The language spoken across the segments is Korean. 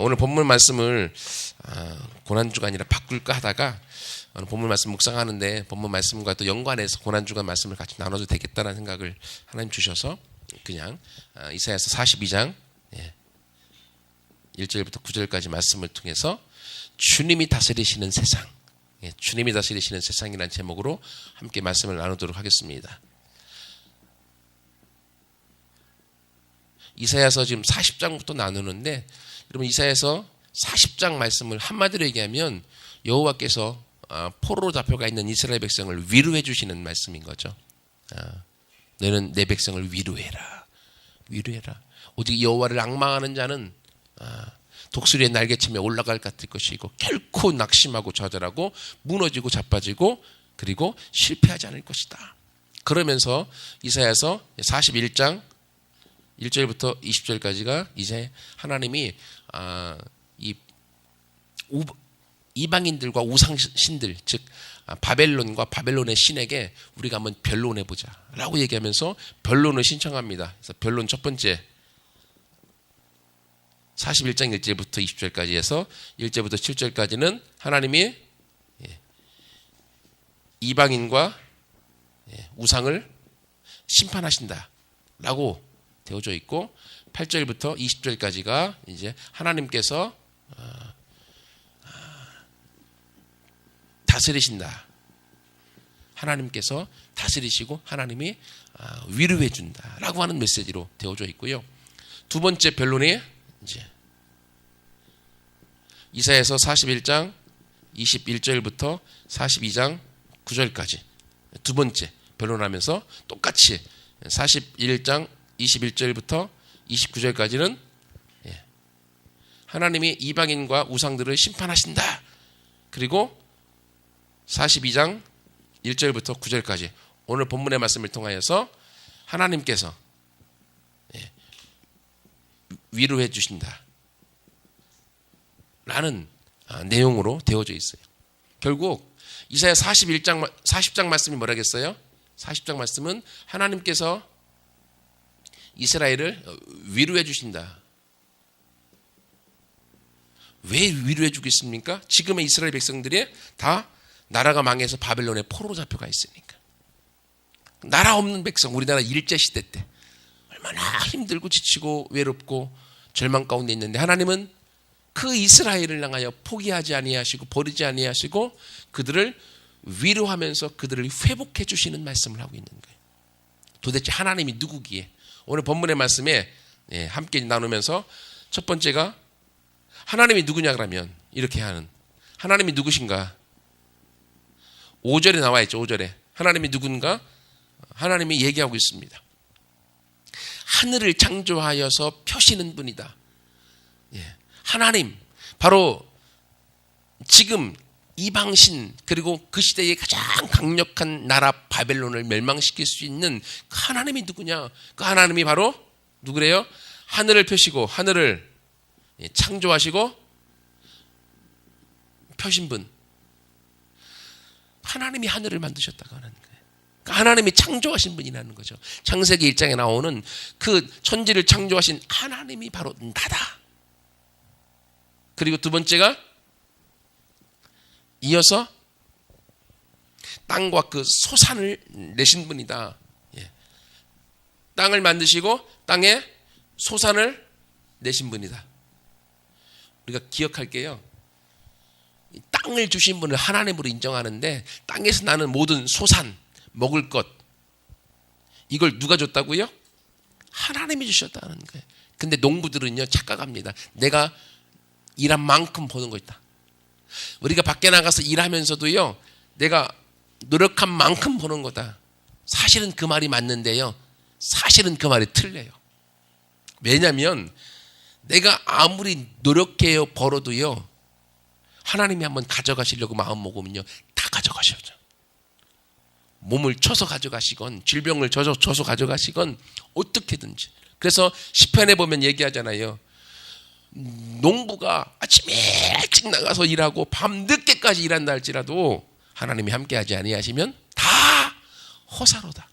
오늘 본문 말씀을 고난주가 아니라 바꿀까 하다가 오늘 본문 말씀 묵상하는데 본문 말씀과 또 연관해서 고난주간 말씀을 같이 나눠도 되겠다는 생각을 하나님 주셔서 그냥 이사야서 42장 1절부터 9절까지 말씀을 통해서 주님이 다스리시는 세상, 주님이 다스리시는 세상이라는 제목으로 함께 말씀을 나누도록 하겠습니다. 이사야서 지금 40장부터 나누는데 여러분 이사야서 40장 말씀을 한마디로 얘기하면 여호와께서 포로로 잡혀가 있는 이스라엘 백성을 위로해 주시는 말씀인 거죠. 너는 내 백성을 위로해라. 위로해라. 오직 여호와를 앙망하는 자는 독수리의 날개침에 올라갈 것 같을 것이고 결코 낙심하고 좌절하고 무너지고 자빠지고 그리고 실패하지 않을 것이다. 그러면서 이사야서 41장 1절부터 20절까지가 이제 하나님이 이방인들과 우상신들 즉 바벨론과 바벨론의 신에게 우리가 한번 변론해보자 라고 얘기하면서 변론을 신청합니다. 그래서 변론 첫 번째 41장 1절부터 20절까지 해서 1절부터 7절까지는 하나님이 이방인과 우상을 심판하신다 라고 되어져 있고 8절부터 20절까지가 이제 하나님께서 다스리신다. 하나님께서 다스리시고 하나님이 위로해 준다라고 하는 메시지로 되어져 있고요. 두 번째 변론이 이제 이사야서 41장 21절부터 42장 9절까지 두 번째 변론하면서 똑같이 41장 21절부터 29절까지는 하나님이 이방인과 우상들을 심판하신다. 그리고 42장 1절부터 9절까지 오늘 본문의 말씀을 통하여서 하나님께서 위로해 주신다 라는 내용으로 되어져 있어요. 결국 이사야 40장 말씀이 뭐라겠어요? 40장 말씀은 하나님께서 이스라엘을 위로해 주신다. 왜 위로해 주겠습니까? 지금의 이스라엘 백성들이 다 나라가 망해서 바벨론에 포로로 잡혀가 있으니까. 나라 없는 백성, 우리나라 일제시대 때 얼마나 힘들고 지치고 외롭고 절망 가운데 있는데 하나님은 그 이스라엘을 향하여 포기하지 아니하시고 버리지 아니하시고 그들을 위로하면서 그들을 회복해 주시는 말씀을 하고 있는 거예요. 도대체 하나님이 누구기에? 오늘 본문의 말씀에 함께 나누면서 첫 번째가 하나님이 누구냐 그러면 이렇게 하는 하나님이 누구신가? 5절에 나와 있죠. 5절에 하나님이 누군가? 하나님이 얘기하고 있습니다. 하늘을 창조하여서 펴시는 분이다. 하나님 바로 지금 이방신 그리고 그 시대의 가장 강력한 나라 바벨론을 멸망시킬 수 있는 그 하나님이 누구냐? 그 하나님이 바로 누구래요? 하늘을 펴시고 하늘을 창조하시고 펴신 분. 하나님이 하늘을 만드셨다고 하는 거예요. 그러니까 하나님이 창조하신 분이라는 거죠. 창세기 1장에 나오는 그 천지를 창조하신 하나님이 바로 나다. 그리고 두 번째가 이어서 땅과 그 소산을 내신 분이다. 땅을 만드시고 땅에 소산을 내신 분이다. 우리가 기억할게요. 땅을 주신 분을 하나님으로 인정하는데 땅에서 나는 모든 소산, 먹을 것 이걸 누가 줬다고요? 하나님이 주셨다는 거예요. 근데 농부들은요 착각합니다. 내가 일한 만큼 버는 거 있다. 우리가 밖에 나가서 일하면서도요 내가 노력한 만큼 버는 거다. 사실은 그 말이 맞는데요. 사실은 그 말이 틀려요. 왜냐하면 내가 아무리 노력해요 벌어도요 하나님이 한번 가져가시려고 마음 먹으면요 다 가져가셔죠. 몸을 쳐서 가져가시건 질병을 쳐서 가져가시건 어떻게든지. 그래서 시편에 보면 얘기하잖아요. 농부가 아침에 일찍 나가서 일하고 밤 늦게까지 일한다 할지라도 하나님이 함께하지 아니하시면 다 허사로다.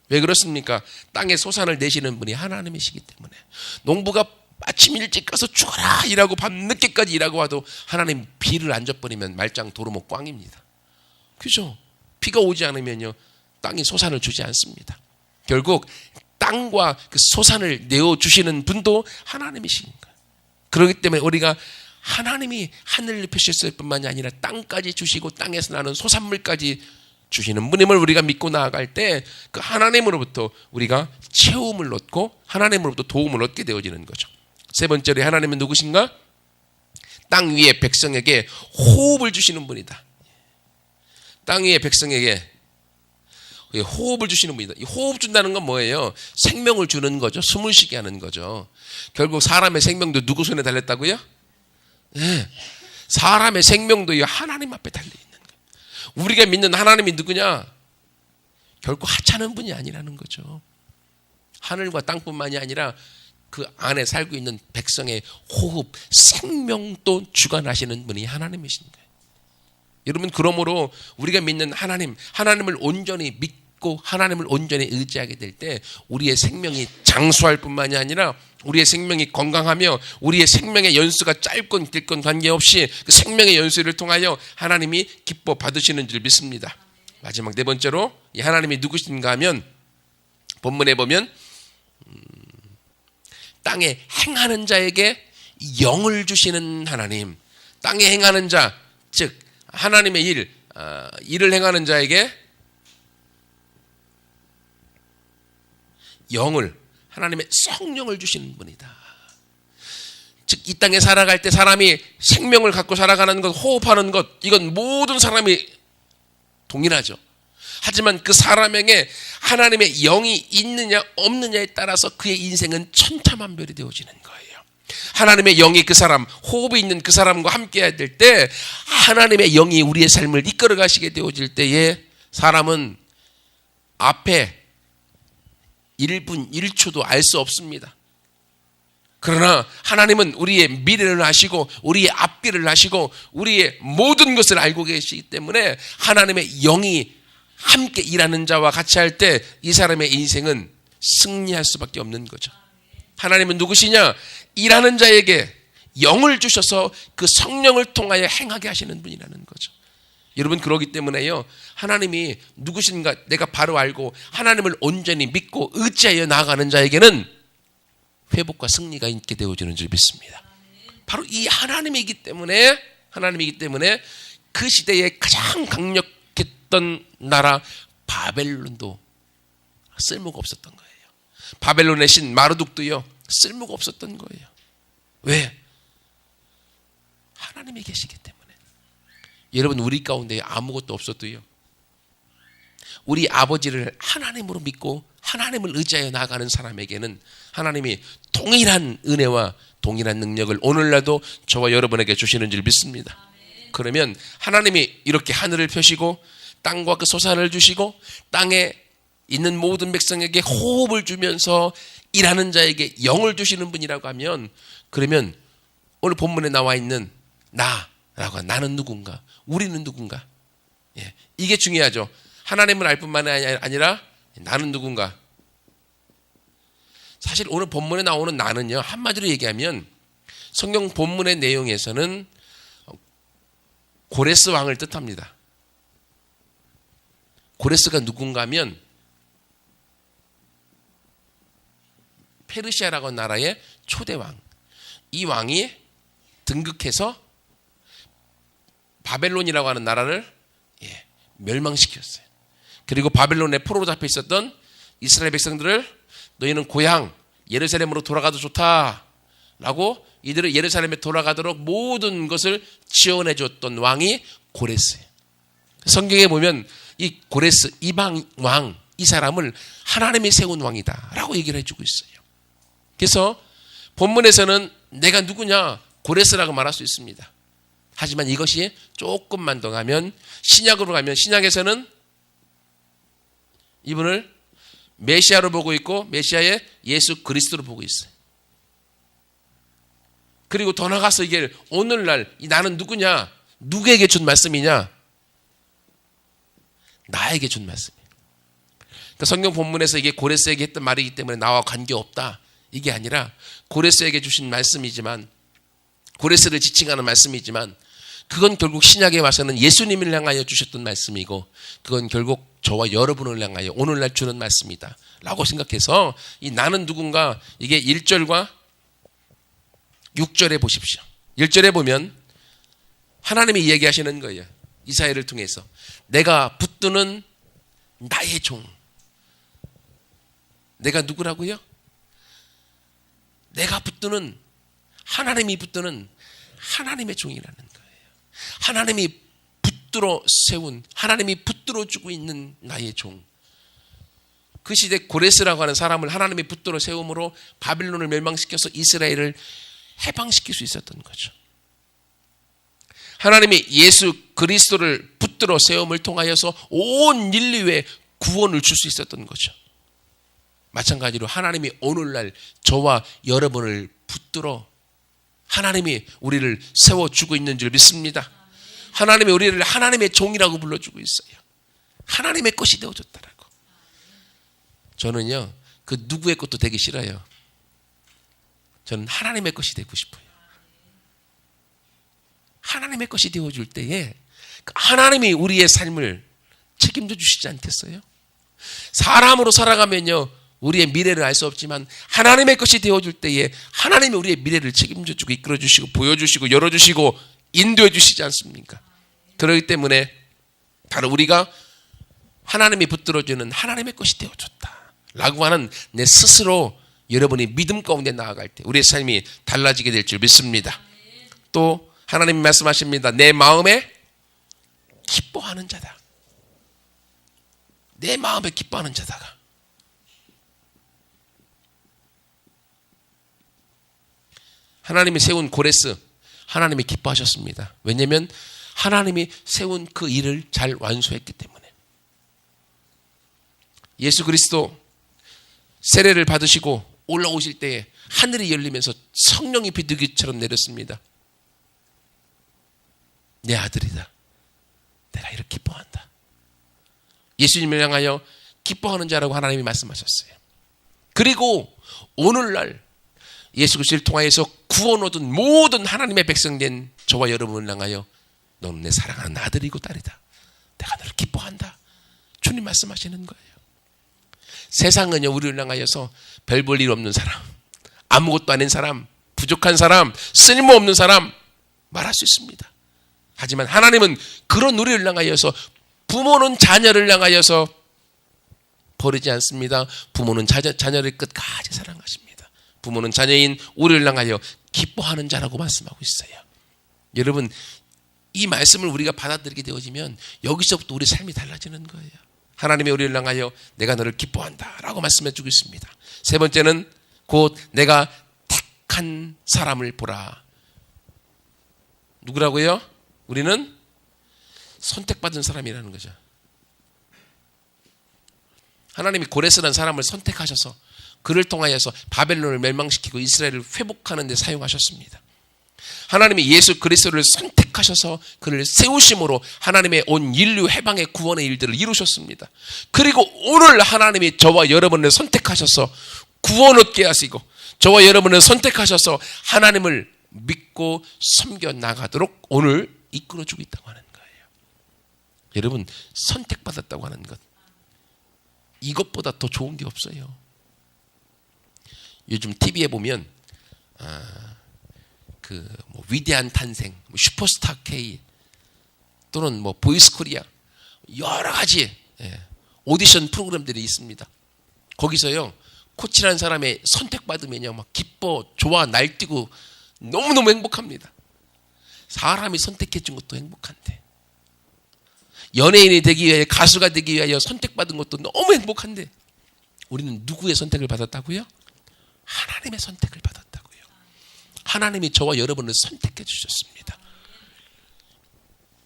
왜 그렇습니까? 땅에 소산을 내시는 분이 하나님이시기 때문에. 농부가 아침 일찍 가서 죽어라 일하고 밤늦게까지 일하고 와도 하나님 비를 안 줘버리면 말짱 도루묵 꽝입니다. 그죠? 비가 오지 않으면요 땅이 소산을 주지 않습니다. 결국 땅과 그 소산을 내어주시는 분도 하나님이신 거예요. 그렇기 때문에 우리가 하나님이 하늘을 펴셨을 뿐만이 아니라 땅까지 주시고 땅에서 나는 소산물까지 주시는 분임을 우리가 믿고 나아갈 때 그 하나님으로부터 우리가 채움을 얻고 하나님으로부터 도움을 얻게 되어지는 거죠. 세 번째로 하나님은 누구신가? 땅 위의 백성에게 호흡을 주시는 분이다. 땅 위의 백성에게 호흡을 주시는 분이다. 이 호흡 준다는 건 뭐예요? 생명을 주는 거죠. 숨을 쉬게 하는 거죠. 결국 사람의 생명도 누구 손에 달렸다고요? 네. 사람의 생명도 하나님 앞에 달려있는 거예요. 우리가 믿는 하나님이 누구냐? 결코 하찮은 분이 아니라는 거죠. 하늘과 땅뿐만이 아니라 그 안에 살고 있는 백성의 호흡, 생명도 주관하시는 분이 하나님이신 거예요. 여러분, 그러므로 우리가 믿는 하나님을 온전히 믿고 하나님을 온전히 의지하게 될 때 우리의 생명이 장수할 뿐만이 아니라 우리의 생명이 건강하며 우리의 생명의 연수가 짧건 길건 관계없이 그 생명의 연수를 통하여 하나님이 기뻐 받으시는 줄 믿습니다. 마지막 네 번째로 이 하나님이 누구신가 하면 본문에 보면 땅에 행하는 자에게 영을 주시는 하나님. 땅에 행하는 자, 즉 하나님의 일을 행하는 자에게 영을, 하나님의 성령을 주시는 분이다. 즉 이 땅에 살아갈 때 사람이 생명을 갖고 살아가는 것, 호흡하는 것, 이건 모든 사람이 동일하죠. 하지만 그 사람에게 하나님의 영이 있느냐 없느냐에 따라서 그의 인생은 천차만별이 되어지는 거예요. 하나님의 영이 그 사람, 호흡이 있는 그 사람과 함께 해야 될 때 하나님의 영이 우리의 삶을 이끌어 가시게 되어질 때에 사람은 앞에 1분 1초도 알 수 없습니다. 그러나 하나님은 우리의 미래를 아시고 우리의 앞길을 아시고 우리의 모든 것을 알고 계시기 때문에 하나님의 영이 함께 일하는 자와 같이 할 때 이 사람의 인생은 승리할 수밖에 없는 거죠. 하나님은 누구시냐? 일하는 자에게 영을 주셔서 그 성령을 통하여 행하게 하시는 분이라는 거죠. 여러분, 그러기 때문에요, 하나님이 누구신가 내가 바로 알고 하나님을 온전히 믿고 의지하여 나아가는 자에게는 회복과 승리가 있게 되어지는 줄 믿습니다. 바로 이 하나님이기 때문에 그 시대에 가장 강력했던 나라 바벨론도 쓸모가 없었던 거예요. 바벨론의 신 마르둑도요 쓸모가 없었던 거예요. 왜? 하나님이 계시기 때문에. 여러분, 우리 가운데 아무것도 없어도요 우리 아버지를 하나님으로 믿고 하나님을 의지하여 나아가는 사람에게는 하나님이 동일한 은혜와 동일한 능력을 오늘날도 저와 여러분에게 주시는 줄 믿습니다. 그러면 하나님이 이렇게 하늘을 펴시고 땅과 그 소산을 주시고 땅에 있는 모든 백성에게 호흡을 주면서 일하는 자에게 영을 주시는 분이라고 하면, 그러면 오늘 본문에 나와 있는 나라고, 나는 누군가, 우리는 누군가, 이게 중요하죠. 하나님을 알 뿐만 아니라 나는 누군가. 사실 오늘 본문에 나오는 나는요, 한마디로 얘기하면 성경 본문의 내용에서는 고레스 왕을 뜻합니다. 고레스가 누군가 하면 페르시아라고 하는 나라의 초대왕. 이 왕이 등극해서 바벨론이라고 하는 나라를 멸망시켰어요. 그리고 바벨론에 포로로 잡혀 있었던 이스라엘 백성들을 너희는 고향 예루살렘으로 돌아가도 좋다라고 이들을 예루살렘에 돌아가도록 모든 것을 지원해 줬던 왕이 고레스예요. 성경에 보면 이 고레스, 이방 왕, 이 사람을 하나님이 세운 왕이다라고 얘기를 해주고 있어요. 그래서 본문에서는 내가 누구냐? 고레스라고 말할 수 있습니다. 하지만 이것이 조금만 더 가면, 신약으로 가면 신약에서는 이분을 메시아로 보고 있고 메시아의 예수 그리스도로 보고 있어요. 그리고 더 나가서 이게 오늘날 나는 누구냐? 누구에게 준 말씀이냐? 나에게 준 말씀이에요. 그러니까 성경 본문에서 이게 고레스에게 했던 말이기 때문에 나와 관계없다, 이게 아니라 고레스에게 주신 말씀이지만, 고레스를 지칭하는 말씀이지만, 그건 결국 신약에 와서는 예수님을 향하여 주셨던 말씀이고, 그건 결국 저와 여러분을 향하여 오늘날 주는 말씀이다 라고 생각해서, 이 나는 누군가, 이게 1절과 6절에 보십시오. 1절에 보면 하나님이 이야기하시는 거예요. 이사야를 통해서 내가 붙드는 나의 종. 내가 누구라고요? 내가 붙드는, 하나님이 붙드는 하나님의 종이라는 거예요. 하나님이 붙들어 세운, 하나님이 붙들어 주고 있는 나의 종. 그 시대 고레스라고 하는 사람을 하나님이 붙들어 세움으로 바빌론을 멸망시켜서 이스라엘을 해방시킬 수 있었던 거죠. 하나님이 예수 그리스도를 붙들어 세움을 통하여서 온 인류에 구원을 줄 수 있었던 거죠. 마찬가지로 하나님이 오늘날 저와 여러분을 붙들어 하나님이 우리를 세워주고 있는 줄 믿습니다. 하나님이 우리를 하나님의 종이라고 불러주고 있어요. 하나님의 것이 되어줬다라고. 저는요, 그 누구의 것도 되기 싫어요. 저는 하나님의 것이 되고 싶어요. 하나님의 것이 되어줄 때에 하나님이 우리의 삶을 책임져 주시지 않겠어요? 사람으로 살아가면요, 우리의 미래를 알 수 없지만 하나님의 것이 되어줄 때에 하나님이 우리의 미래를 책임져 주고 이끌어 주시고 보여주시고 열어주시고 인도해 주시지 않습니까? 그렇기 때문에 바로 우리가 하나님이 붙들어주는 하나님의 것이 되어줬다 라고 하는 내 스스로 여러분이 믿음 가운데 나아갈 때 우리의 삶이 달라지게 될 줄 믿습니다. 또 하나님이 말씀하십니다. 내 마음에 기뻐하는 자다. 내 마음에 기뻐하는 자다가. 하나님이 세운 고레스, 하나님이 기뻐하셨습니다. 왜냐하면 하나님이 세운 그 일을 잘 완수했기 때문에. 예수 그리스도 세례를 받으시고 올라오실 때에 하늘이 열리면서 성령이 비둘기처럼 내렸습니다. 내 아들이다. 내가 이렇게 기뻐한다. 예수님을 향하여 기뻐하는 자라고 하나님이 말씀하셨어요. 그리고 오늘날 예수 그리스도를 통하여서 구원 얻은 모든 하나님의 백성된 저와 여러분을 향하여 너는 내 사랑하는 아들이고 딸이다. 내가 너를 기뻐한다. 주님 말씀하시는 거예요. 세상은요, 우리를 향하여서 별 볼 일 없는 사람, 아무것도 아닌 사람, 부족한 사람, 쓸모없는 사람 말할 수 있습니다. 하지만 하나님은 그런 우리를 향하여서, 부모는 자녀를 향하여서 버리지 않습니다. 부모는 자녀를 끝까지 사랑하십니다. 부모는 자녀인 우리를 향하여 기뻐하는 자라고 말씀하고 있어요. 여러분, 이 말씀을 우리가 받아들이게 되어지면 여기서부터 우리 삶이 달라지는 거예요. 하나님이 우리를 향하여 내가 너를 기뻐한다 라고 말씀해 주고 있습니다. 세 번째는 곧 내가 택한 사람을 보라. 누구라고요? 우리는 선택받은 사람이라는 거죠. 하나님이 고레스라는 사람을 선택하셔서 그를 통하여서 바벨론을 멸망시키고 이스라엘을 회복하는 데 사용하셨습니다. 하나님이 예수 그리스도를 선택하셔서 그를 세우심으로 하나님의 온 인류 해방의 구원의 일들을 이루셨습니다. 그리고 오늘 하나님이 저와 여러분을 선택하셔서 구원 얻게 하시고 저와 여러분을 선택하셔서 하나님을 믿고 섬겨 나가도록 오늘 이끌어주고 있다고 하는 거예요. 여러분, 선택받았다고 하는 것, 이것보다 더 좋은 게 없어요. 요즘 TV에 보면 위대한 탄생, 슈퍼스타 K 또는 보이스 코리아 여러 가지 오디션 프로그램들이 있습니다. 거기서요, 코치라는 사람의 선택받으면요 막 기뻐, 좋아, 날뛰고 너무너무 행복합니다. 사람이 선택해 준 것도 행복한데, 연예인이 되기 위하여, 가수가 되기 위하여 선택받은 것도 너무 행복한데, 우리는 누구의 선택을 받았다고요? 하나님의 선택을 받았다고요. 하나님이 저와 여러분을 선택해 주셨습니다.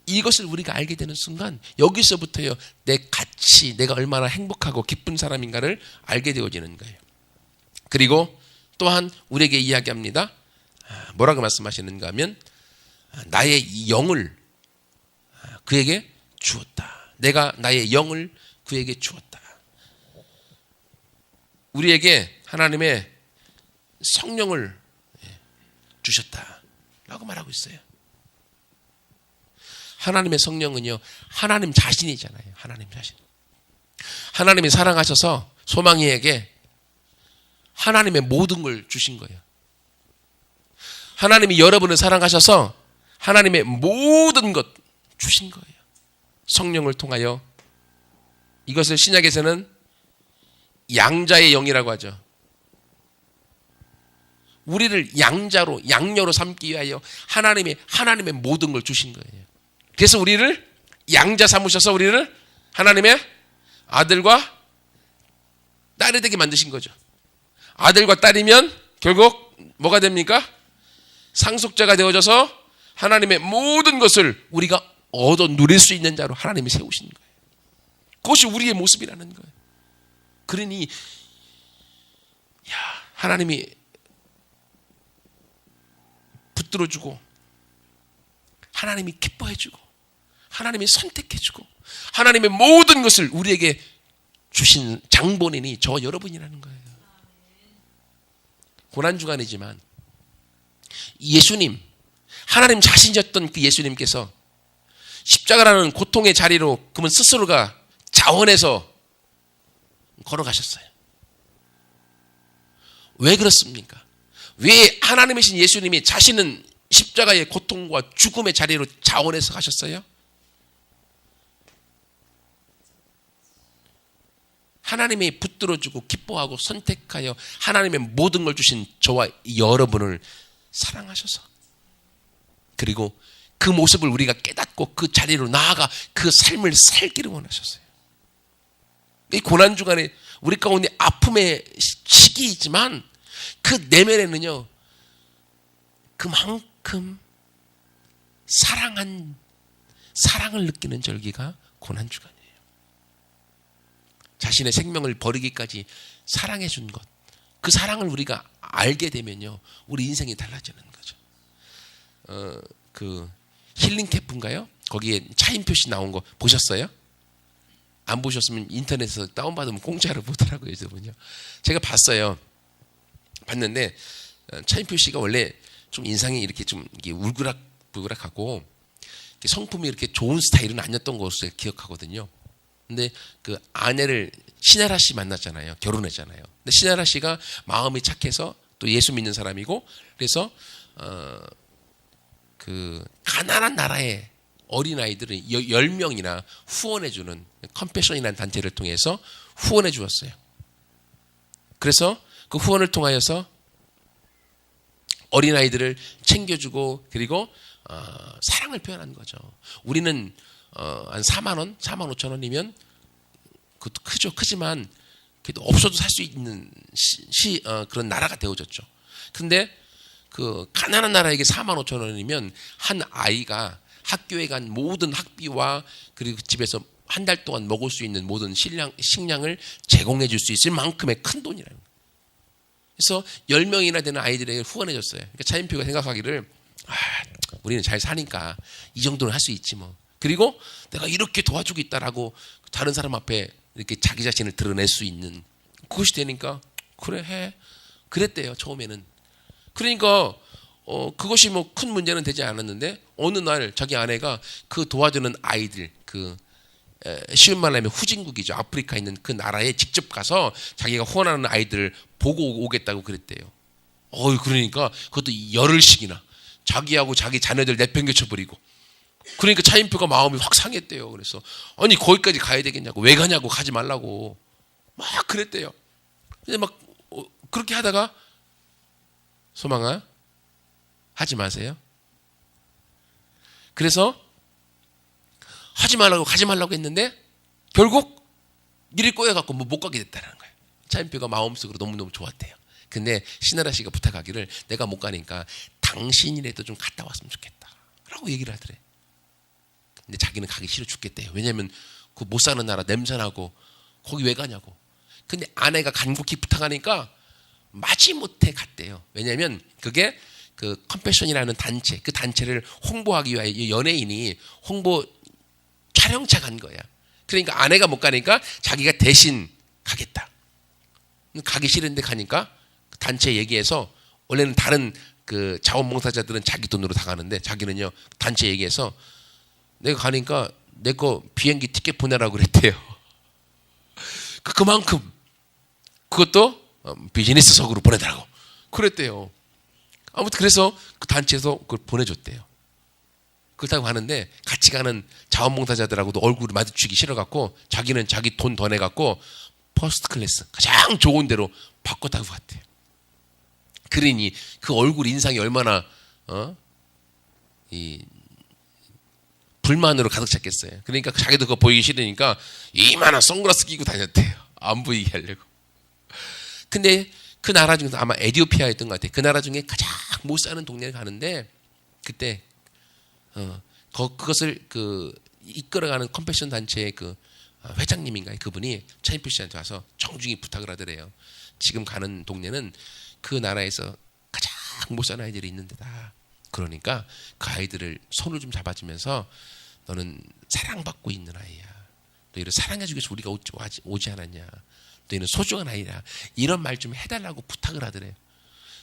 이것을 우리가 알게 되는 순간 여기서부터요, 내 가치, 내가 얼마나 행복하고 기쁜 사람인가를 알게 되어지는 거예요. 그리고 또한 우리에게 이야기합니다. 뭐라고 말씀하시는가 하면 나의 영을 그에게 주었다. 내가 나의 영을 그에게 주었다. 우리에게 하나님의 성령을 주셨다라고 말하고 있어요. 하나님의 성령은요, 하나님 자신이잖아요. 하나님 자신. 하나님이 사랑하셔서 소망이에게 하나님의 모든 걸 주신 거예요. 하나님이 여러분을 사랑하셔서 하나님의 모든 것 주신 거예요. 성령을 통하여. 이것을 신약에서는 양자의 영이라고 하죠. 우리를 양자로, 양녀로 삼기 위하여 하나님의 모든 걸 주신 거예요. 그래서 우리를 양자 삼으셔서 우리를 하나님의 아들과 딸이 되게 만드신 거죠. 아들과 딸이면 결국 뭐가 됩니까? 상속자가 되어져서 하나님의 모든 것을 우리가 얻어 누릴 수 있는 자로 하나님이 세우신 거예요. 그것이 우리의 모습이라는 거예요. 그러니 하나님이 붙들어주고 하나님이 기뻐해주고 하나님이 선택해주고 하나님의 모든 것을 우리에게 주신 장본인이 저 여러분이라는 거예요. 고난주간이지만 예수님, 하나님 자신이었던 그 예수님께서 십자가라는 고통의 자리로 그분 스스로가 자원해서 걸어가셨어요. 왜 그렇습니까? 왜 하나님이신 예수님이 자신은 십자가의 고통과 죽음의 자리로 자원해서 가셨어요? 하나님이 붙들어주고 기뻐하고 선택하여 하나님의 모든 걸 주신 저와 여러분을 사랑하셔서, 그리고 그 모습을 우리가 깨닫고 그 자리로 나아가 그 삶을 살기를 원하셨어요. 이 고난주간에 우리 가운데 아픔의 시기이지만 그 내면에는요, 그만큼 사랑을 느끼는 절기가 고난주간이에요. 자신의 생명을 버리기까지 사랑해 준 것, 그 사랑을 우리가 알게 되면요, 우리 인생이 달라지는 거죠. 그 힐링 캠프인가요? 거기에 차인표 씨 나온 거 보셨어요? 안 보셨으면 인터넷에서 다운받으면 공짜로 보더라고요. 저분요. 제가 봤어요. 봤는데 차인표 씨가 원래 좀 인상이 이렇게 좀 울그락불그락하고 성품이 이렇게 좋은 스타일은 아니었던 것으로 기억하거든요. 근데 그 아내를 신하라 씨 만났잖아요. 결혼했잖아요. 근데 신하라 씨가 마음이 착해서 또 예수 믿는 사람이고, 그래서 그 가난한 나라의 어린아이들을 10명이나 후원해주는 컴패션이라는 단체를 통해서 후원해 주었어요. 그래서 그 후원을 통하여서 어린아이들을 챙겨주고, 그리고 사랑을 표현한 거죠. 우리는 한 4만 원, 4만 5천 원이면 그것도 크죠. 크지만 그래도 없어도 살 수 있는 그런 나라가 되어졌죠. 근데 그 가난한 나라에게 4만 5천 원이면 한 아이가 학교에 간 모든 학비와 그리고 집에서 한 달 동안 먹을 수 있는 모든 식량을 제공해 줄 수 있을 만큼의 큰 돈이라는 거예요. 그래서 10명이나 되는 아이들에게 후원해 줬어요. 그러니까 차인표가 생각하기를 우리는 잘 사니까 이 정도는 할 수 있지 뭐. 그리고 내가 이렇게 도와주고 있다라고 다른 사람 앞에 이렇게 자기 자신을 드러낼 수 있는 그것이 되니까 그래 해. 그랬대요, 처음에는. 그러니까 그것이 뭐 큰 문제는 되지 않았는데 어느 날 자기 아내가 그 도와주는 아이들, 그 쉬운 말로 하면 후진국이죠. 아프리카 있는 그 나라에 직접 가서 자기가 후원하는 아이들을 보고 오겠다고 그랬대요. 그러니까 그것도 열흘씩이나 자기하고 자기 자녀들 내팽개쳐버리고, 그러니까 차인표가 마음이 확 상했대요. 그래서 아니 거기까지 가야 되겠냐고, 왜 가냐고, 가지 말라고 막 그랬대요. 근데 막 그렇게 하다가 소망아 하지 마세요. 그래서 하지 말라고 가지 말라고 했는데 결국 일이 꼬여갖고 못 가게 됐다는 거예요. 차인표가 마음속으로 너무너무 좋았대요. 근데 신하라 씨가 부탁하기를 내가 못 가니까 당신이라도 좀 갔다 왔으면 좋겠다 라고 얘기를 하더래. 근데 자기는 가기 싫어 죽겠대요. 왜냐하면 그 못 사는 나라 냄새나고 거기 왜 가냐고. 근데 아내가 간곡히 부탁하니까 마지못해 갔대요. 왜냐하면 그게 그 컴패션이라는 단체, 그 단체를 홍보하기 위하여 연예인이 홍보 촬영차 간 거야. 그러니까 아내가 못 가니까 자기가 대신 가겠다. 가기 싫은데 가니까 단체 얘기해서 원래는 다른 그 자원봉사자들은 자기 돈으로 다 가는데 자기는요 단체 얘기해서 내가 가니까 내 거 비행기 티켓 보내라고 그랬대요. 그만큼 그것도 비즈니스석으로 보내달라고 그랬대요. 아무튼 그래서 그 단체에서 그걸 보내줬대요. 그렇다고 하는데 같이 가는 자원봉사자들하고도 얼굴을 마주치기 싫어갖고 자기는 자기 돈 더 내갖고 퍼스트 클래스 가장 좋은 데로 바꿨다고 갔대요. 그러니 그 얼굴 인상이 얼마나 이 불만으로 가득 찼겠어요. 그러니까 자기도 그거 보이기 싫으니까 이만한 선글라스 끼고 다녔대요. 안 보이게 하려고. 근데 그 나라 중에서 아마 에티오피아였던 것 같아요. 그 나라 중에 가장 못 사는 동네를 가는데 그때 그것을 그 이끌어가는 컴패션 단체의 그 회장님인가요? 그분이 차인표 씨한테 와서 정중히 부탁을 하더래요. 지금 가는 동네는 그 나라에서 가장 못 사는 아이들이 있는 데다. 그러니까 그 아이들을 손을 좀 잡아주면서 너는 사랑받고 있는 아이야. 너희를 사랑해주기 위해서 우리가 오지 않았냐. 너희는 소중한 아이라. 이런 말 좀 해달라고 부탁을 하더래요.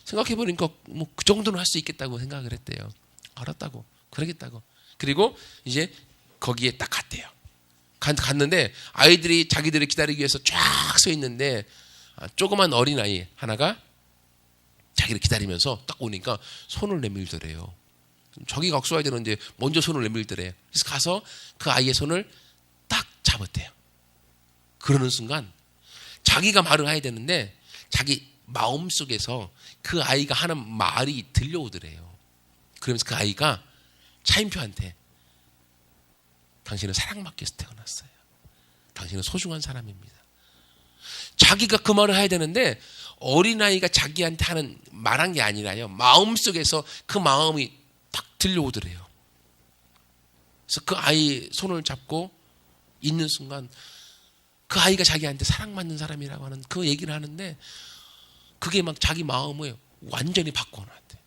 생각해보니까 뭐 그 정도는 할 수 있겠다고 생각을 했대요. 알았다고. 그러겠다고. 그리고 이제 거기에 딱 갔대요. 갔는데 아이들이 자기들을 기다리기 위해서 쫙 서 있는데 조그만 어린아이 하나가 자기를 기다리면서 딱 오니까 손을 내밀더래요. 자기가 악수해야 되는데 먼저 손을 내밀더래요. 그래서 가서 그 아이의 손을 딱 잡았대요. 그러는 순간 자기가 말을 해야 되는데 자기 마음속에서 그 아이가 하는 말이 들려오더래요. 그러면서 그 아이가 차인표한테 당신은 사랑받기 위해서 태어났어요. 당신은 소중한 사람입니다. 자기가 그 말을 해야 되는데 어린아이가 자기한테 하는 말한 게 아니라요. 마음속에서 그 마음이 딱 들려오더래요. 그래서 그 아이 손을 잡고 있는 순간 그 아이가 자기한테 사랑받는 사람이라고 하는 그 얘기를 하는데 그게 막 자기 마음을 완전히 바꿔놨대.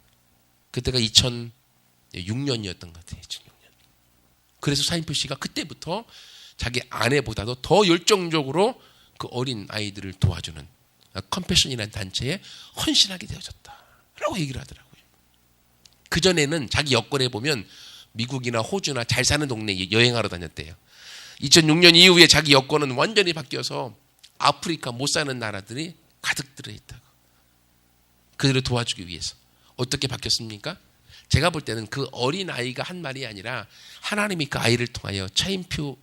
그때가 2006년이었던 것 같아요. 2006년. 그래서 차인표 씨가 그때부터 자기 아내보다도 더 열정적으로 그 어린 아이들을 도와주는 컴패션이라는 단체에 헌신하게 되어졌다라고 얘기를 하더라고요. 그전에는 자기 여권에 보면 미국이나 호주나 잘 사는 동네에 여행하러 다녔대요. 2006년 이후에 자기 여권은 완전히 바뀌어서 아프리카 못 사는 나라들이 가득 들어있다고. 그들을 도와주기 위해서. 어떻게 바뀌었습니까? 제가 볼 때는 그 어린 아이가 한 말이 아니라 하나님이 그 아이를 통하여 차인표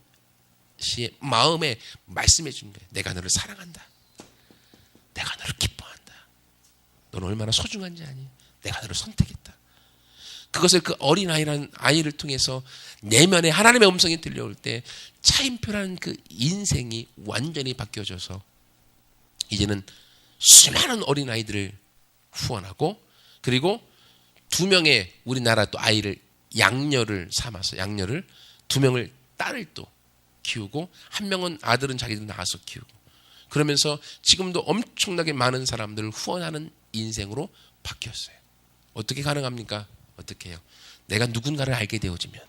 씨의 마음에 말씀해 준 거예요. 내가 너를 사랑한다. 내가 너를 기뻐한다. 너는 얼마나 소중한지 아니? 내가 너를 선택했다. 그것을 그 어린 아이라는 아이를 통해서 내면에 하나님의 음성이 들려올 때 차인표라는 그 인생이 완전히 바뀌어져서 이제는 수많은 어린 아이들을 후원하고 그리고 2명의 우리나라 또 아이를 양녀를 삼아서 양녀를 2명을 딸을 또 키우고 1명은 아들은 자기들 낳아서 키우고 그러면서 지금도 엄청나게 많은 사람들을 후원하는 인생으로 바뀌었어요. 어떻게 가능합니까? 어떻게 해요? 내가 누군가를 알게 되어지면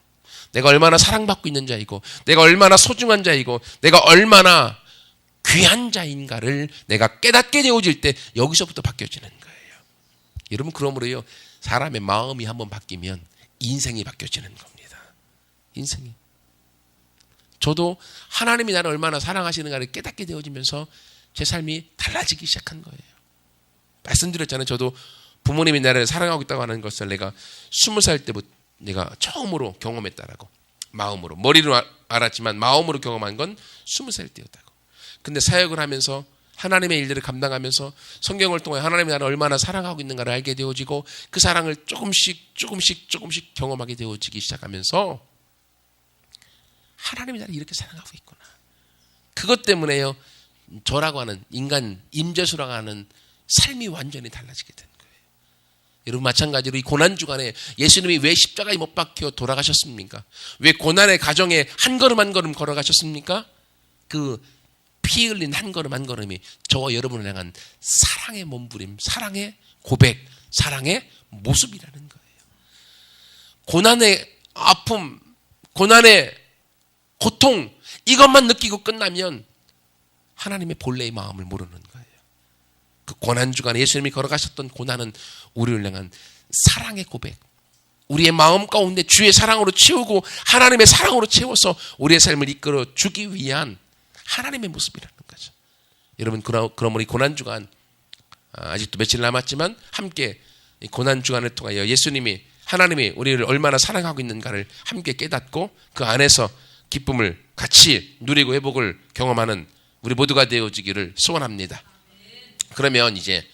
내가 얼마나 사랑받고 있는 자이고 내가 얼마나 소중한 자이고 내가 얼마나 귀한 자인가를 내가 깨닫게 되어질 때 여기서부터 바뀌어지는 거예요. 여러분 그러므로요 사람의 마음이 한번 바뀌면 인생이 바뀌어지는 겁니다. 인생이. 저도 하나님이 나를 얼마나 사랑하시는가를 깨닫게 되어지면서 제 삶이 달라지기 시작한 거예요. 말씀드렸잖아요. 저도 부모님이 나를 사랑하고 있다고 하는 것을 내가 20살 때부터 내가 처음으로 경험했다라고. 마음으로. 머리로 알았지만 마음으로 경험한 건 20살 때였다고. 근데 사역을 하면서 하나님의 일들을 감당하면서 성경을 통해 하나님이 나를 얼마나 사랑하고 있는가를 알게 되어지고 그 사랑을 조금씩 경험하게 되어지기 시작하면서 하나님이 나를 이렇게 사랑하고 있구나. 그것 때문에요. 저라고 하는 인간 임재수라고 하는 삶이 완전히 달라지게 된 거예요. 여러분 마찬가지로 이 고난주간에 예수님이 왜 십자가에 못 박혀 돌아가셨습니까? 왜 고난의 가정에 한 걸음 한 걸음 걸어가셨습니까? 그 피 흘린 한 걸음 한 걸음이 저와 여러분을 향한 사랑의 몸부림, 사랑의 고백, 사랑의 모습이라는 거예요. 고난의 아픔, 고난의 고통 이것만 느끼고 끝나면 하나님의 본래의 마음을 모르는 거예요. 그 고난주간에 예수님이 걸어가셨던 고난은 우리를 향한 사랑의 고백, 우리의 마음 가운데 주의 사랑으로 채우고 하나님의 사랑으로 채워서 우리의 삶을 이끌어 주기 위한 하나님의 모습이라는 거죠. 여러분, 그럼 우리 고난주간 아직도 며칠 남았지만 함께 고난주간을 통하여 예수님이, 하나님이 우리를 얼마나 사랑하고 있는가를 함께 깨닫고 그 안에서 기쁨을 같이 누리고 회복을 경험하는 우리 모두가 되어지기를 소원합니다. 그러면 이제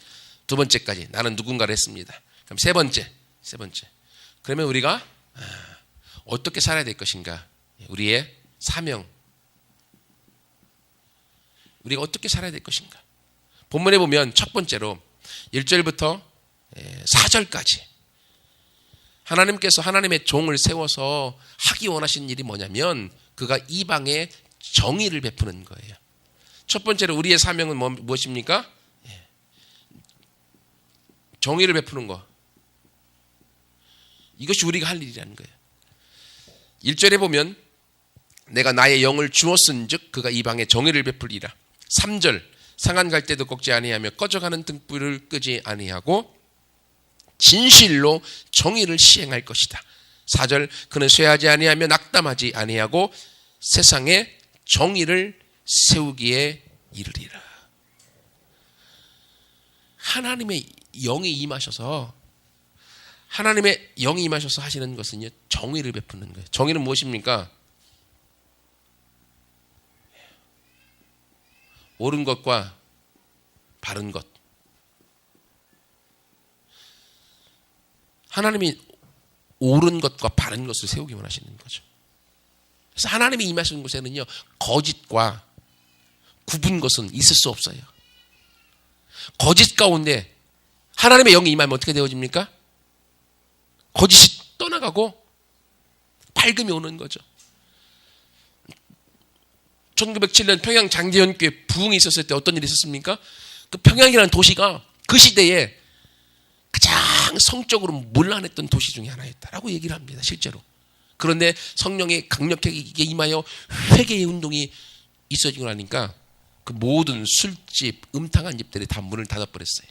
두 번째까지 나는 누군가를 했습니다. 그럼 세 번째. 그러면 우리가 어떻게 살아야 될 것인가? 우리의 사명. 우리가 어떻게 살아야 될 것인가? 본문에 보면 첫 번째로 1절부터 4절까지 하나님께서 하나님의 종을 세워서 하기 원하시는 일이 뭐냐면 그가 이방에 정의를 베푸는 거예요. 첫 번째로 우리의 사명은 무엇입니까? 정의를 베푸는 거. 이것이 우리가 할 일이라는 거예요. 1절에 보면 내가 나의 영을 주었은즉 그가 이방에 정의를 베풀리라. 3절 상한 갈대도 꺾지 아니하며 꺼져가는 등불을 끄지 아니하고 진실로 정의를 시행할 것이다. 4절 그는 쇠하지 아니하며 낙담하지 아니하고 세상에 정의를 세우기에 이르리라. 하나님의 영이 임하셔서 하시는 것은요, 정의를 베푸는 거예요. 정의는 무엇입니까? 옳은 것과 바른 것. 하나님이 옳은 것과 바른 것을 세우기 원하시는 거죠. 그래서 하나님이 임하시는 곳에는요, 거짓과 굽은 것은 있을 수 없어요. 거짓 가운데 하나님의 영이 임하면 어떻게 되어집니까? 거짓이 떠나가고 밝음이 오는 거죠. 1907년 평양 장대현교회 부흥이 있었을 때 어떤 일이 있었습니까? 그 평양이라는 도시가 그 시대에 가장 성적으로 문란했던 도시 중에 하나였다라고 얘기를 합니다. 실제로. 그런데 성령의 강력하게 임하여 회개의 운동이 있어지고 나니까 그 모든 술집, 음탕한 집들이 다 문을 닫아버렸어요.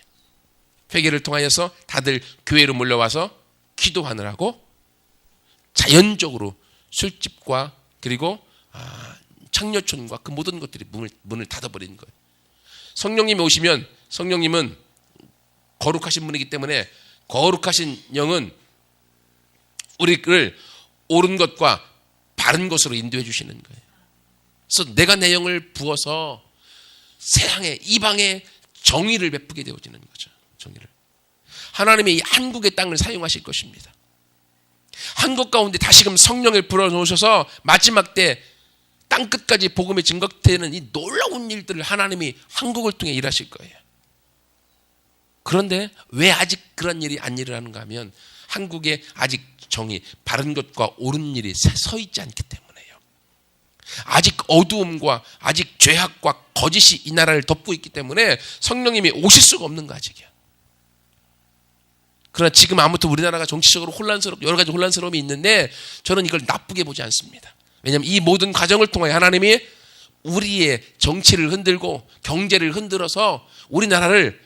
회개를 통하여서 다들 교회로 몰려와서 기도하느라고 자연적으로 술집과 그리고 창녀촌과 그 모든 것들이 문을 닫아버리는 거예요. 성령님이 오시면 성령님은 거룩하신 분이기 때문에 거룩하신 영은 우리를 옳은 것과 바른 것으로 인도해 주시는 거예요. 그래서 내가 내 영을 부어서 세상에 이방에 정의를 베푸게 되어지는 거죠. 정의를. 하나님이 한국의 땅을 사용하실 것입니다. 한국 가운데 다시금 성령을 불어넣으셔서 마지막 때 땅끝까지 복음이 증거되는 이 놀라운 일들을 하나님이 한국을 통해 일하실 거예요. 그런데 왜 아직 그런 일이 안 일어나는가 하면 한국에 아직 정의, 바른 것과 옳은 일이 서 있지 않기 때문에요. 아직 어두움과 아직 죄악과 거짓이 이 나라를 덮고 있기 때문에 성령님이 오실 수가 없는 거 아직이야. 그러나 지금 아무튼 우리나라가 정치적으로 여러 가지 혼란스러움이 있는데 저는 이걸 나쁘게 보지 않습니다. 왜냐하면 이 모든 과정을 통해 하나님이 우리의 정치를 흔들고 경제를 흔들어서 우리나라를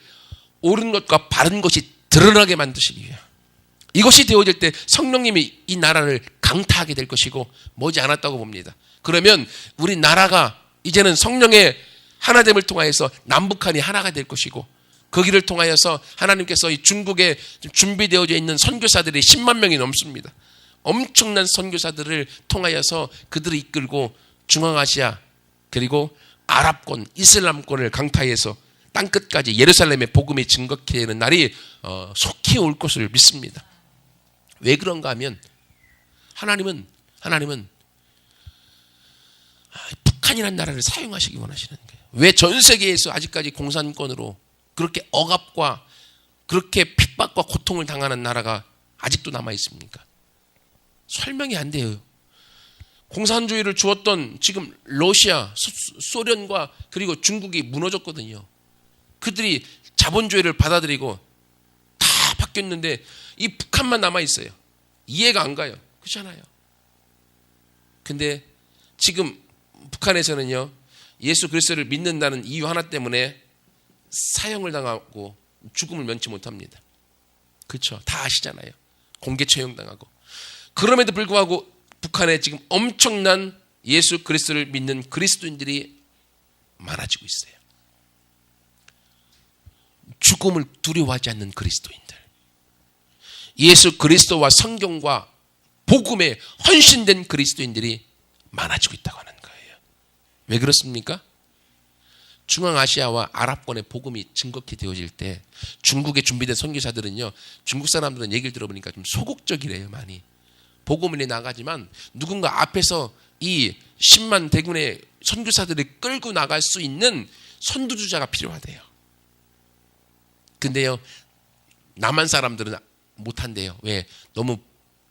옳은 것과 바른 것이 드러나게 만드시기 위해 이것이 되어질 때 성령님이 이 나라를 강타하게 될 것이고 머지 않았다고 봅니다. 그러면 우리나라가 이제는 성령의 하나됨을 통하여서 남북한이 하나가 될 것이고 그 길을 통하여서 하나님께서 이 중국에 준비되어져 있는 선교사들이 10만 명이 넘습니다. 엄청난 선교사들을 통하여서 그들을 이끌고 중앙아시아 그리고 아랍권, 이슬람권을 강타해서 땅끝까지 예루살렘의 복음이 증거케 되는 날이 속히 올 것을 믿습니다. 왜 그런가 하면 하나님은 북한이라는 나라를 사용하시기 원하시는 거예요. 왜 전 세계에서 아직까지 공산권으로 그렇게 억압과 그렇게 핍박과 고통을 당하는 나라가 아직도 남아 있습니까? 설명이 안 돼요. 공산주의를 주었던 지금 러시아, 소련과 그리고 중국이 무너졌거든요. 그들이 자본주의를 받아들이고 다 바뀌었는데 이 북한만 남아 있어요. 이해가 안 가요. 그렇잖아요. 근데 지금 북한에서는요, 예수 그리스도를 믿는다는 이유 하나 때문에 사형을 당하고 죽음을 면치 못합니다. 그렇죠? 다 아시잖아요. 공개 처형당하고. 그럼에도 불구하고 북한에 지금 엄청난 예수 그리스도를 믿는 그리스도인들이 많아지고 있어요. 죽음을 두려워하지 않는 그리스도인들. 예수 그리스도와 성경과 복음에 헌신된 그리스도인들이 많아지고 있다고 하는 거예요. 왜 그렇습니까? 중앙아시아와 아랍권의 복음이 증거케 되어질 때 중국에 준비된 선교사들은요, 중국 사람들은 얘기를 들어보니까 좀 소극적이래요. 많이 복음이 나가지만 누군가 앞에서 이 10만 대군의 선교사들을 끌고 나갈 수 있는 선두주자가 필요하대요. 근데요, 남한 사람들은 못한대요. 왜? 너무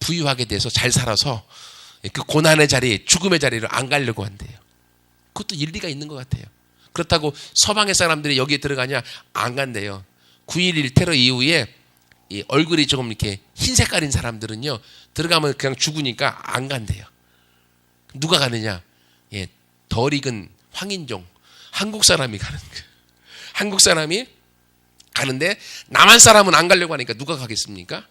부유하게 돼서 잘 살아서 그 고난의 자리, 죽음의 자리를 안 가려고 한대요. 그것도 일리가 있는 것 같아요. 그렇다고 서방의 사람들이 여기에 들어가냐? 안 간대요. 9.11 테러 이후에 이 얼굴이 조금 이렇게 흰 색깔인 사람들은요, 들어가면 그냥 죽으니까 안 간대요. 누가 가느냐? 예, 덜 익은 황인종, 한국 사람이 가는 거예요. 한국 사람이 가는데 남한 사람은 안 가려고 하니까 누가 가겠습니까?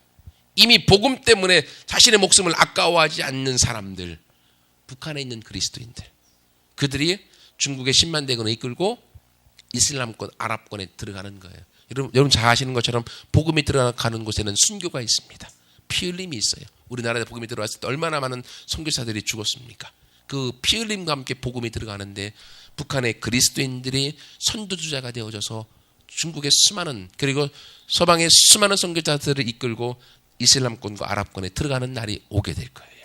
이미 복음 때문에 자신의 목숨을 아까워하지 않는 사람들, 북한에 있는 그리스도인들, 그들이 중국의 10만 대군을 이끌고 이슬람권, 아랍권에 들어가는 거예요. 여러분 잘 아시는 것처럼 복음이 들어가는 곳에는 순교가 있습니다. 피 흘림이 있어요. 우리나라에 복음이 들어왔을 때 얼마나 많은 선교사들이 죽었습니까? 그 피 흘림과 함께 복음이 들어가는데 북한의 그리스도인들이 선두주자가 되어져서 중국의 수많은, 그리고 서방의 수많은 선교사들을 이끌고 이슬람권과 아랍권에 들어가는 날이 오게 될 거예요.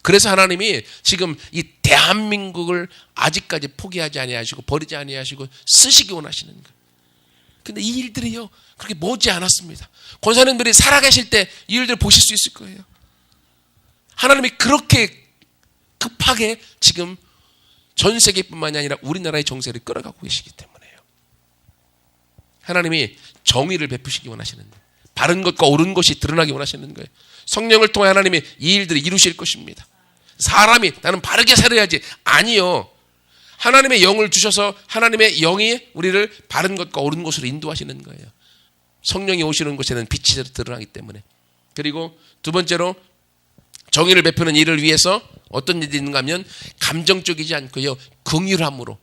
그래서 하나님이 지금 이 대한민국을 아직까지 포기하지 아니하시고 버리지 아니하시고 쓰시기 원하시는 거예요. 근데 이 일들이요, 그렇게 머지 않았습니다. 권사님들이 살아계실 때 이 일들을 보실 수 있을 거예요. 하나님이 그렇게 급하게 지금 전 세계뿐만이 아니라 우리나라의 정세를 끌어가고 계시기 때문에요. 하나님이 정의를 베푸시기 원하시는데, 바른 것과 옳은 것이 드러나기 원하시는 거예요. 성령을 통해 하나님이 이 일들을 이루실 것입니다. 사람이 나는 바르게 살아야지, 아니요. 하나님의 영을 주셔서 하나님의 영이 우리를 바른 것과 옳은 것으로 인도하시는 거예요. 성령이 오시는 곳에는 빛이 드러나기 때문에. 그리고 두 번째로 정의를 베푸는 일을 위해서 어떤 일이 있는가 하면 감정적이지 않고요, 긍휼함으로.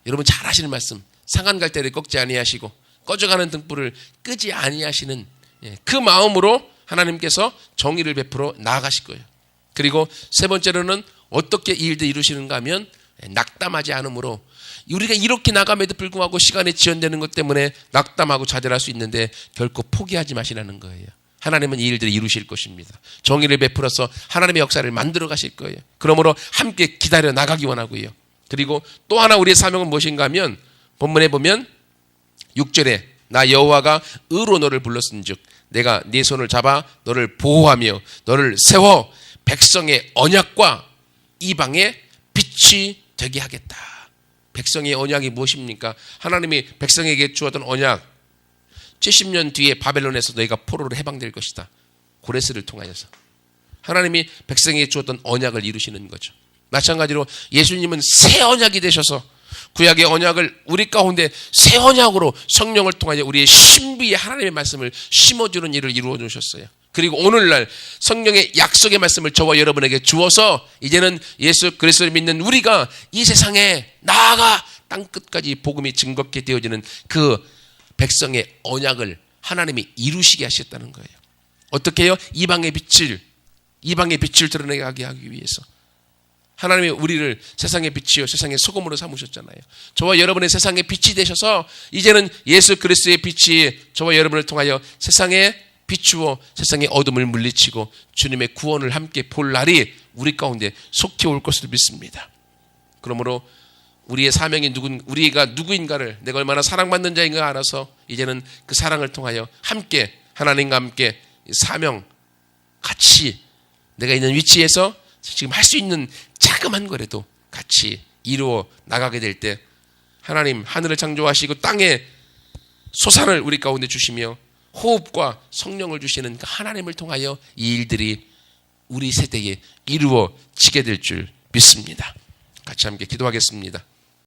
여러분 잘 아시는 말씀, 상한 갈대를 꺾지 아니하시고 꺼져가는 등불을 끄지 아니하시는 그 마음으로 하나님께서 정의를 베풀어 나아가실 거예요. 그리고 세 번째로는 어떻게 이 일들 이루시는가 하면 낙담하지 않으므로, 우리가 이렇게 나감에도 불구하고 시간이 지연되는 것 때문에 낙담하고 좌절할 수 있는데 결코 포기하지 마시라는 거예요. 하나님은 이 일들을 이루실 것입니다. 정의를 베풀어서 하나님의 역사를 만들어 가실 거예요. 그러므로 함께 기다려 나가기 원하고요. 그리고 또 하나 우리의 사명은 무엇인가 하면 본문에 보면 6절에 나 여호와가 의로 너를 불렀은즉 내가 네 손을 잡아 너를 보호하며 너를 세워 백성의 언약과 이방의 빛이 되게 하겠다. 백성의 언약이 무엇입니까? 하나님이 백성에게 주었던 언약, 70년 뒤에 바벨론에서 너희가 포로로 해방될 것이다. 고레스를 통하여서 하나님이 백성에게 주었던 언약을 이루시는 거죠. 마찬가지로 예수님은 새 언약이 되셔서 구약의 언약을 우리 가운데 새 언약으로 성령을 통하여 우리의 신비의 하나님의 말씀을 심어주는 일을 이루어 주셨어요. 그리고 오늘날 성령의 약속의 말씀을 저와 여러분에게 주어서 이제는 예수 그리스도를 믿는 우리가 이 세상에 나아가 땅끝까지 복음이 증거케 되어지는 그 백성의 언약을 하나님이 이루시게 하셨다는 거예요. 어떻게 해요? 이방의 빛을 드러내게 하기 위해서 하나님이 우리를 세상의 빛이요 세상의 소금으로 삼으셨잖아요. 저와 여러분의 세상의 빛이 되셔서 이제는 예수 그리스도의 빛이 저와 여러분을 통하여 세상에 비추어 세상의 어둠을 물리치고 주님의 구원을 함께 볼 날이 우리 가운데 속히 올 것을 믿습니다. 그러므로 우리의 사명이 우리가 누구인가를, 내가 얼마나 사랑받는 자인가 알아서 이제는 그 사랑을 통하여 함께 하나님과 함께 사명 같이 내가 있는 위치에서 지금 할 수 있는 자그만 거라도 같이 이루어 나가게 될 때 하나님 하늘을 창조하시고 땅에 소산을 우리 가운데 주시며 호흡과 성령을 주시는 그 하나님을 통하여 이 일들이 우리 세대에 이루어지게 될 줄 믿습니다. 같이 함께 기도하겠습니다.